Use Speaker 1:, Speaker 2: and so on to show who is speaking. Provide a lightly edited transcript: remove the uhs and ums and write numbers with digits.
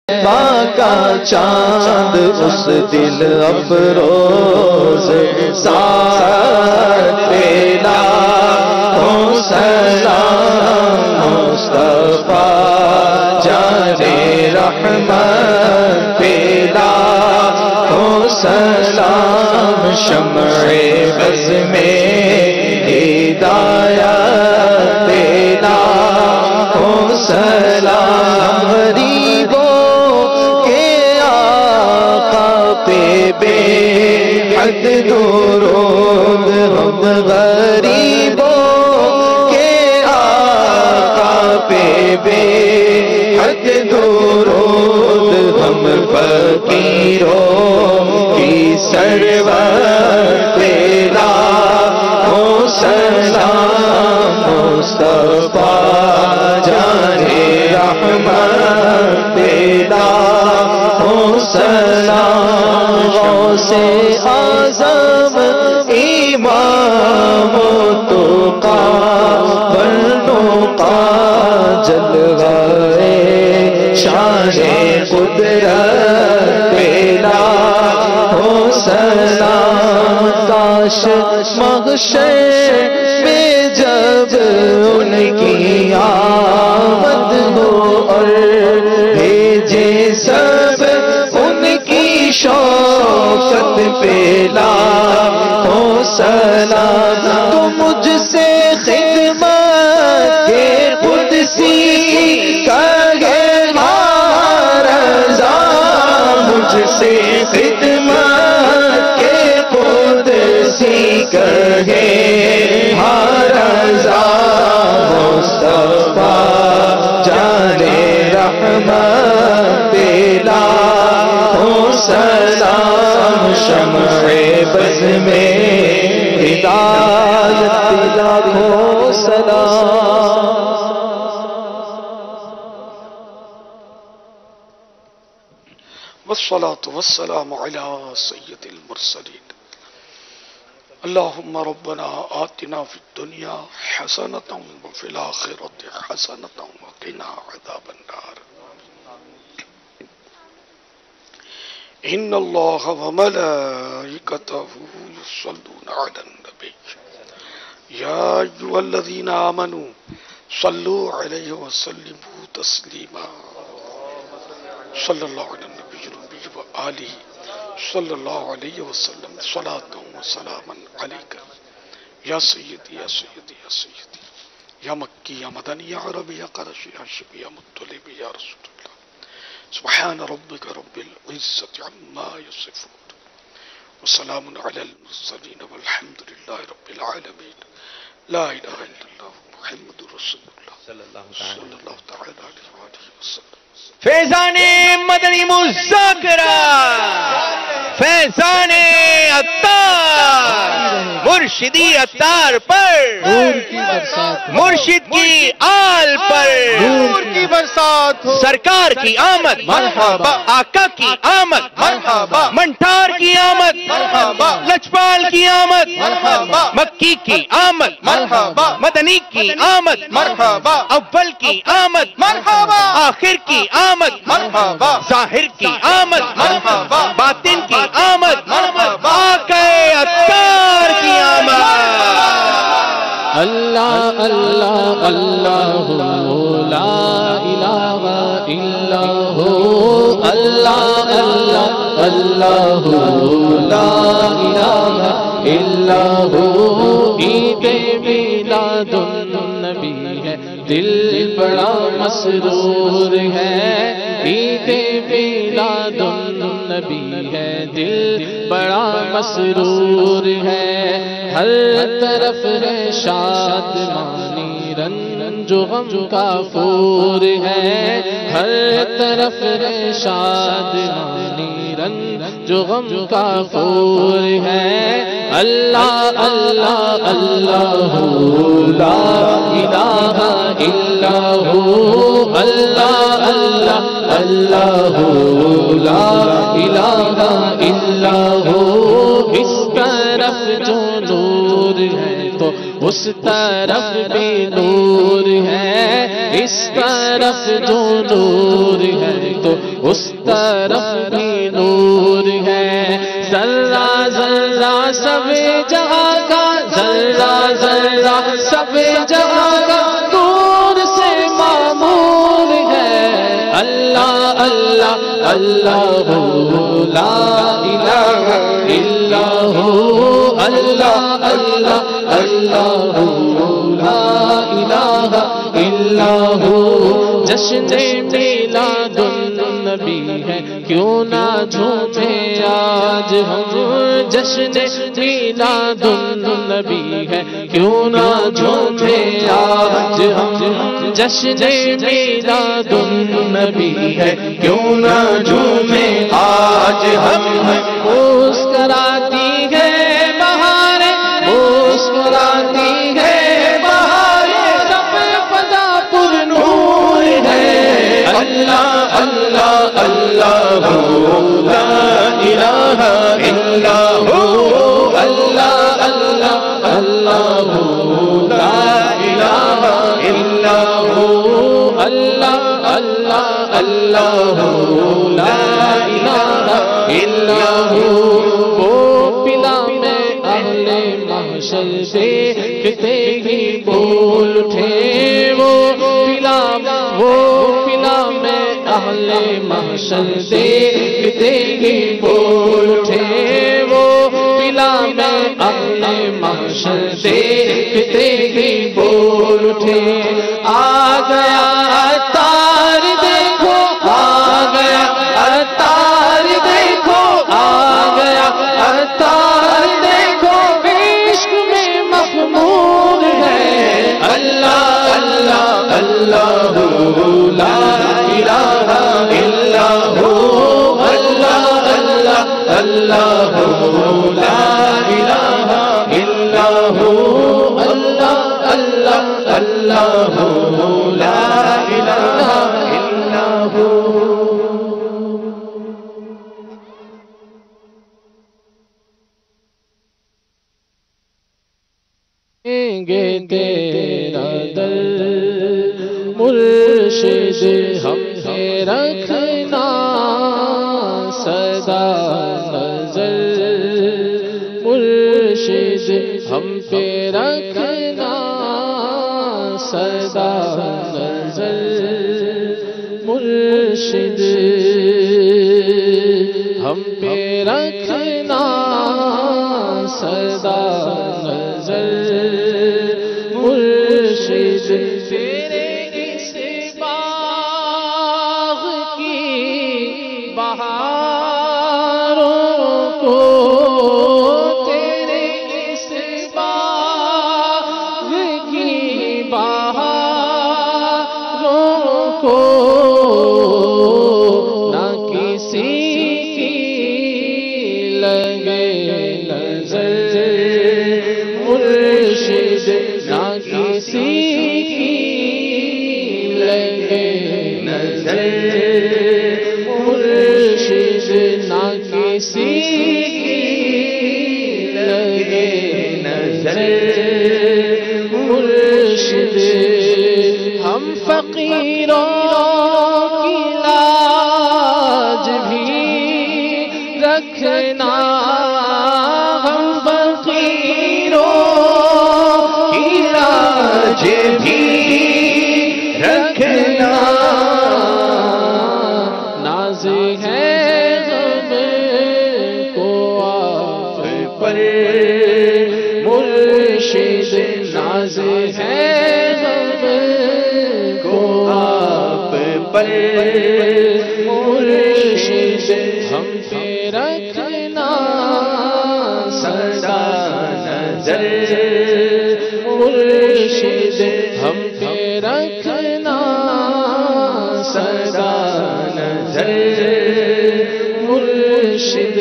Speaker 1: کا چاند اس دل افروز ساتھ پیلا ہو سلام مصطفیٰ جانے رحمت پیلا ہو سلام شمع بز میں ہدایت پیلا ہو سلام غریبوں کے آقا پہ بے حد درود ہم غریبوں کے آقا پہ بے حد درود ہم فقیروں کی سرور تیرا ہو سلام مصطفیٰ جانے رحمت تیرا ہو سلام غوث اعظم امام تقی والنقی جلوہ شان قدرت تیرا ہو سلام کاش محشر میں جب ان کی آمد ہو اور بھیجے سب ان کی شوقت پیلا ہو سلام تو مجھ سے خدمت کے قدسی کہے رضا مجھ سے خدمت کے قدسی کہے رضا مصطفیٰ جانے رحمت پیلا ہو سلام شمع بز میں ہدایت پیلا ہو سلام
Speaker 2: والصلاة والسلام على سید المرسلین اللہم ربنا آتنا فی الدنیا حسنة وفی الآخرة حسنة وقنا عذاب النار ان اللہ وملائکتہ یصلون علی النبی یا ایھا الذین آمنوا صلوا علیہ وسلموا تسلیما صلی اللہ علی النبی النبی وآلہ صلی اللہ علیہ وسلم صلاۃ و سلاما علیک یا سیدی یا سیدی یا سیدی یا مکی یا مدنی یا عربی یا قرشی یا شبی یا مطلبی یا رسول اللہ سبحان ربک رب العزت عما یصفون وسلام علی المرسلین والحمد للہ رب العالمین لا الہ الا اللہ محمد رسول اللہ صلی اللہ تعالی علیہ وآلہ وسلم
Speaker 3: فیضان مدنی مذاکرہ فیضان عطار مرشدی عطار پر مرشد کی آل پر
Speaker 1: نور کی برسات ہو
Speaker 3: سرکار کی آمد
Speaker 1: مرحبا
Speaker 3: آقا کی آمد
Speaker 1: مرحبا
Speaker 3: منٹار کی آمد
Speaker 1: مرحبا
Speaker 3: لجپال کی آمد
Speaker 1: مرحبا
Speaker 3: مکی کی آمد
Speaker 1: مرحبا
Speaker 3: مدنی کی آمد
Speaker 1: مرحبا
Speaker 3: اول کی آمد
Speaker 1: مرحبا
Speaker 3: آخر کی آمد
Speaker 1: مرحبا
Speaker 3: ظاہر کی آمد
Speaker 1: مرحبا
Speaker 3: باطن کی آمد
Speaker 1: مرحبا
Speaker 3: آقا عطار کی آمد
Speaker 1: اللہ اللہ اللہ لا الہ الا ہو اللہ اللہ اللہ لا الہ الا ہو عید میلاد النبی ہے دل بڑا مسرور ہے عید میلاد النبی ہے دل بڑا مسرور ہے ہر طرف ہے شادمانی رنج و غم کا پور ہے ہر طرف ہے شادمانی رنج و غم کا پور ہے اللہ اللہ اللہ لا الہ الا ہو اللہ اللہ اللہ لا الہ الا ہو اس طرف جو نور ہے تو اس طرف بھی نور ہے اس طرف جو نور ہے تو اس طرف بھی نور ہے، ذرہ ذرہ سب جہاں کا، ذرہ ذرہ سب جہاں کا نور سے معمور ہے۔ اللہ اللہ اللہ لا الہ الا ہو، اللہ اللہ اللہ لا الہ الا ہو۔ جشن میلاد النبی ہے کیوں نہ جھومے آج ہم، جشن میلاد النبی ہے کیوں نہ جھومے آج ہم، جشن میلاد النبی ہے کیوں نہ جھومے آج ہم۔ مسکراتی ہے بہاریں، مسکراتی ہے بہاریں، سب فضا پر نور ہے۔ اللہ اللہ اللہ لا الہ الا ہو، اللہ اللہ اللہ لا الہ الا ہو، اللہ اللہ اللہ لا الہ الا ہو۔ وہ پلا میں اہل محشر دیکھتے ہی بول اٹھے، وہ پلا میں اہل محشر دیکھتے ہی بول اٹھے، وہ پلا میں اہل محشر دیکھتے ہی بول اٹھے۔ آ گیا عطار دیکھو، آ گیا عطار دیکھو، آ گیا عطار دیکھو، عشق میں مخمور ہے۔ اللہ اللہ اللہ لا الہ الا ہو، اللہ اللہ اللہ لا الہ الا ہو، اللہ اللہ اللہ لا الہ الا ہو۔ گے تیرا در مرشد ہم پہ رکھنا سدا نظر، مرشد ہم پہ رکھنا سدا نظر، مرشد ہم پہ رکھنا سدا نظر، مرشد تیرے اس باغ کی بہاروں کو، تیرے اس باغ کی بہاروں کو نہ کسی کی لگے نظر، مرشد نہ کسی کی لگے نظر، مرشد نہ کسی کی لگے نظر، مرشد ہم فقیروں کی لاج بھی رکھنا، ہم فقیروں کی لاج بھی رکھنا، ناز ہے غم کو آپ پر، مرشد ناز ہے غم کو آپ پر، مرشد ہم پہ رکھنا سدا نظر، مرشد ہم پہ رکھنا سدا نظر، مرشد